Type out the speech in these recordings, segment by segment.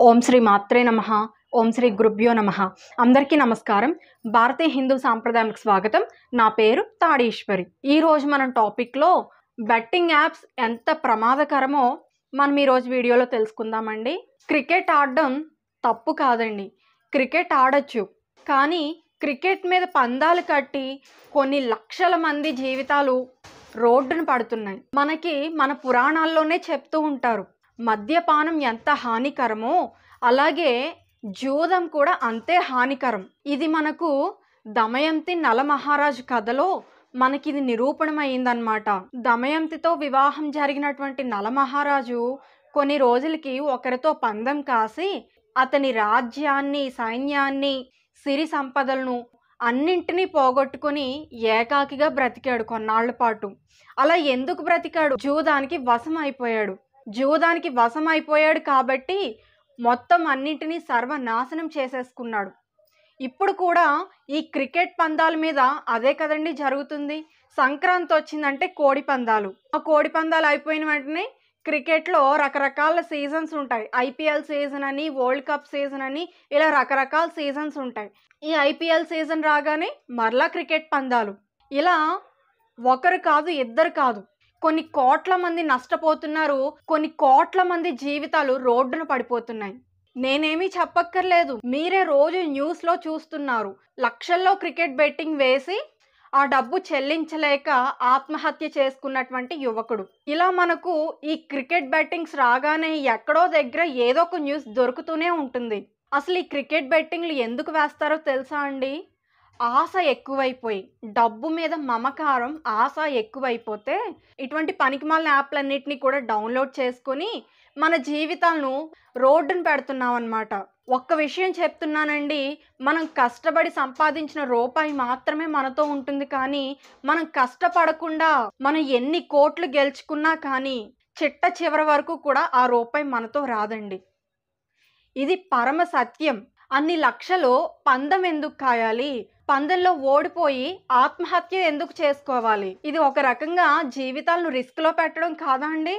ఓం శ్రీ మాత్రే నమః. ఓం శ్రీ గురుభ్యో నమః. అందరికీ నమస్కారం. భారతీయ హిందూ సాంప్రదాయానికి స్వాగతం. నా పేరు తాడీశ్వరి. ఈరోజు మనం టాపిక్లో బెట్టింగ్ యాప్స్ ఎంత ప్రమాదకరమో మనం ఈరోజు వీడియోలో తెలుసుకుందామండి. క్రికెట్ ఆడడం తప్పు కాదండి, క్రికెట్ ఆడచ్చు. కానీ క్రికెట్ మీద పందాలు కట్టి కొన్ని లక్షల మంది జీవితాలు రోడ్డున పడుతున్నాయి. మనకి మన పురాణాల్లోనే చెప్తూ ఉంటారు, మద్యపానం ఎంత హానికరమో అలాగే జూదం కూడా అంతే హానికరం. ఇది మనకు దమయంతి నలమహారాజు కథలో మనకి ఇది నిరూపణమైందనమాట. దమయంతితో వివాహం జరిగినటువంటి నలమహారాజు కొన్ని రోజులకి ఒకరితో పందెం కాసి అతని రాజ్యాన్ని, సైన్యాన్ని, సిరి సంపదలను అన్నింటినీ పోగొట్టుకొని ఏకాకిగా బ్రతికాడు కొన్నాళ్ల పాటు. అలా ఎందుకు బ్రతికాడు? జూదానికి వశం అయిపోయాడు. జూదానికి వశం అయిపోయాడు కాబట్టి మొత్తం అన్నింటినీ సర్వనాశనం చేసేసుకున్నాడు. ఇప్పుడు కూడా ఈ క్రికెట్ పందాల మీద అదే కదండి జరుగుతుంది. సంక్రాంతి వచ్చిందంటే కోడి పందాలు. ఆ కోడి పందాలు అయిపోయిన వెంటనే క్రికెట్లో రకరకాల సీజన్స్ ఉంటాయి. ఐపీఎల్ సీజన్ అని, వరల్డ్ కప్ సీజన్ అని, ఇలా రకరకాల సీజన్స్ ఉంటాయి. ఈ ఐపీఎల్ సీజన్ రాగానే మరలా క్రికెట్ పందాలు. ఇలా ఒకరు కాదు, ఇద్దరు కాదు, కొన్ని కోట్ల మంది నష్టపోతున్నారు. కొన్ని కోట్ల మంది జీవితాలు రోడ్డున పడిపోతున్నాయి. నేనేమీ చెప్పక్కర్లేదు, మీరే రోజు న్యూస్లో చూస్తున్నారు. లక్షల్లో క్రికెట్ బెట్టింగ్ వేసి ఆ డబ్బు చెల్లించలేక ఆత్మహత్య చేసుకున్నటువంటి యువకుడు. ఇలా మనకు ఈ క్రికెట్ బెట్టింగ్స్ రాగానే ఎక్కడో దగ్గర ఏదో ఒక న్యూస్ దొరుకుతూనే ఉంటుంది. అసలు ఈ క్రికెట్ బెట్టింగ్లు ఎందుకు వేస్తారో తెలుసా అండి? ఆశ ఎక్కువైపోయి, డబ్బు మీద మమకారం, ఆశ ఎక్కువైపోతే ఇటువంటి పనికిమాలిన యాప్లన్నిటినీ కూడా డౌన్లోడ్ చేసుకొని మన జీవితాలను రోడ్డున పెడుతున్నాం అన్నమాట. ఒక్క విషయం చెప్తున్నానండి, మనం కష్టపడి సంపాదించిన రూపాయి మాత్రమే మనతో ఉంటుంది. కానీ మనం కష్టపడకుండా మనం ఎన్ని కోట్లు గెలుచుకున్నా కానీ చిట్ట చివరి వరకు కూడా ఆ రూపాయి మనతో రాదండి. ఇది పరమ సత్యం. అన్ని లక్షలు పందెం ఎందుకు కాయాలి? పందెంలో ఓడిపోయి ఆత్మహత్య ఎందుకు చేసుకోవాలి? ఇది ఒక రకంగా జీవితాలను రిస్క్లో పెట్టడం కాదా అండి?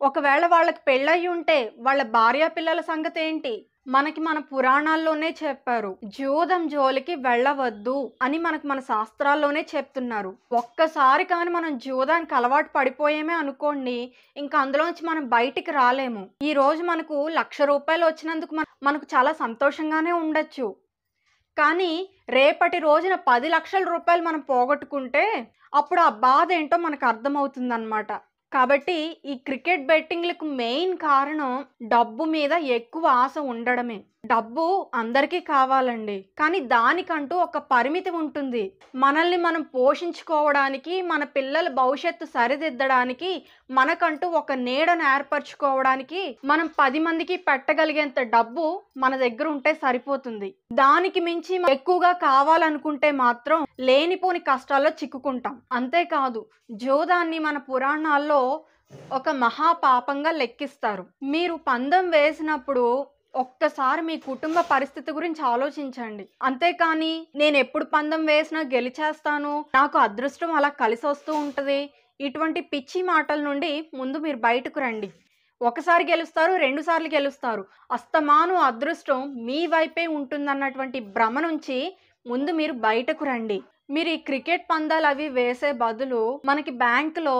ఒకవేళ వాళ్ళకి పెళ్ళయి ఉంటే వాళ్ళ భార్య పిల్లల సంగతి ఏంటి? మనకి మన పురాణాల్లోనే చెప్పారు, జూదం జోలికి వెళ్ళవద్దు అని మనకు మన శాస్త్రాల్లోనే చెప్తున్నారు. ఒక్కసారి కానీ మనం జూదానికి అలవాటు పడిపోయేమే అనుకోండి, ఇంకా అందులోంచి మనం బయటికి రాలేము. ఈ రోజు మనకు 1,00,000 రూపాయలు వచ్చినందుకు మనకు చాలా సంతోషంగానే ఉండొచ్చు. కానీ రేపటి రోజున 10 లక్షల రూపాయలు మనం పోగొట్టుకుంటే అప్పుడు ఆ బాధ ఏంటో మనకు అర్థమవుతుందన్నమాట. కాబట్టి ఈ క్రికెట్ బెట్టింగ్లకు మెయిన్ కారణం డబ్బు మీద ఎక్కువ ఆశ ఉండడమే. డబ్బు అందరికీ కావాలండి, కానీ దానికంటూ ఒక పరిమితి ఉంటుంది. మనల్ని మనం పోషించుకోవడానికి, మన పిల్లల భవిష్యత్తు సరిదిద్దడానికి, మనకంటూ ఒక నీడను ఏర్పరచుకోవడానికి మనం 10 మందికి పెట్టగలిగేంత డబ్బు మన దగ్గర ఉంటే సరిపోతుంది. దానికి మించి ఎక్కువగా కావాలనుకుంటే మాత్రం లేనిపోని కష్టాల్లో చిక్కుకుంటాం. అంతేకాదు, జూదాన్ని మన పురాణాల్లో ఒక మహాపాపంగా లెక్కిస్తారు. మీరు పందెం వేసినప్పుడు ఒక్కసారి మీ కుటుంబ పరిస్థితి గురించి ఆలోచించండి. అంతేకాని నేను ఎప్పుడు పందెం వేసినా గెలిచేస్తాను, నాకు అదృష్టం అలా కలిసి వస్తూ ఉంటుంది, ఇటువంటి పిచ్చి మాటల నుండి ముందు మీరు బయటకు రండి. ఒకసారి గెలుస్తారు, 2 సార్లు గెలుస్తారు, అస్తమాను అదృష్టం మీ వైపే ఉంటుందన్నటువంటి భ్రమ నుంచి ముందు మీరు బయటకు రండి. మీరు ఈ క్రికెట్ పందాలు అవి వేసే బదులు మనకి బ్యాంకులో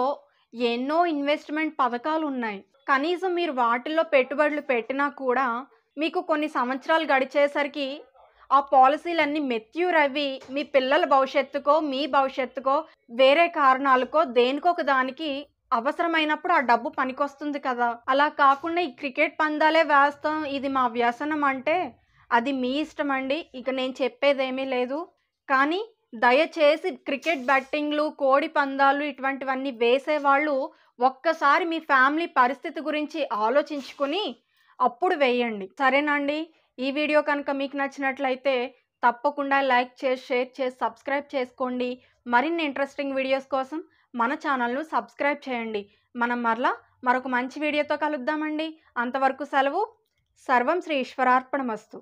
ఎన్నో ఇన్వెస్ట్మెంట్ పథకాలు ఉన్నాయి. కనీసం మీరు వాటిల్లో పెట్టుబడులు పెట్టినా కూడా మీకు కొన్ని సంవత్సరాలు గడిచేసరికి ఆ పాలసీలన్నీ మెచ్యూర్ అవి మీ పిల్లల భవిష్యత్తుకో, మీ భవిష్యత్తుకో, వేరే కారణాలకో దేనికో ఒక దానికి అవసరమైనప్పుడు ఆ డబ్బు పనికొస్తుంది కదా. అలా కాకుండా ఈ క్రికెట్ పందాలే వేస్తాం, ఇది మా వ్యసనం అంటే అది మీ ఇష్టం అండి. ఇక నేను చెప్పేదేమీ లేదు. కానీ దయచేసి క్రికెట్ బెట్టింగ్లు, కోడి పందాలు ఇటువంటివన్నీ వేసేవాళ్ళు ఒక్కసారి మీ ఫ్యామిలీ పరిస్థితి గురించి ఆలోచించుకొని అప్పుడు వేయండి. సరేనండి? ఈ వీడియో కనుక మీకు నచ్చినట్లయితే తప్పకుండా లైక్ చేసి, షేర్ చేసి, సబ్స్క్రైబ్ చేసుకోండి. మరిన్ని ఇంట్రెస్టింగ్ వీడియోస్ కోసం మన ఛానల్ను సబ్స్క్రైబ్ చేయండి. మనం మరొక మంచి వీడియోతో కలుద్దామండి. అంతవరకు సెలవు. సర్వం శ్రీ ఈశ్వరార్పణమస్తు.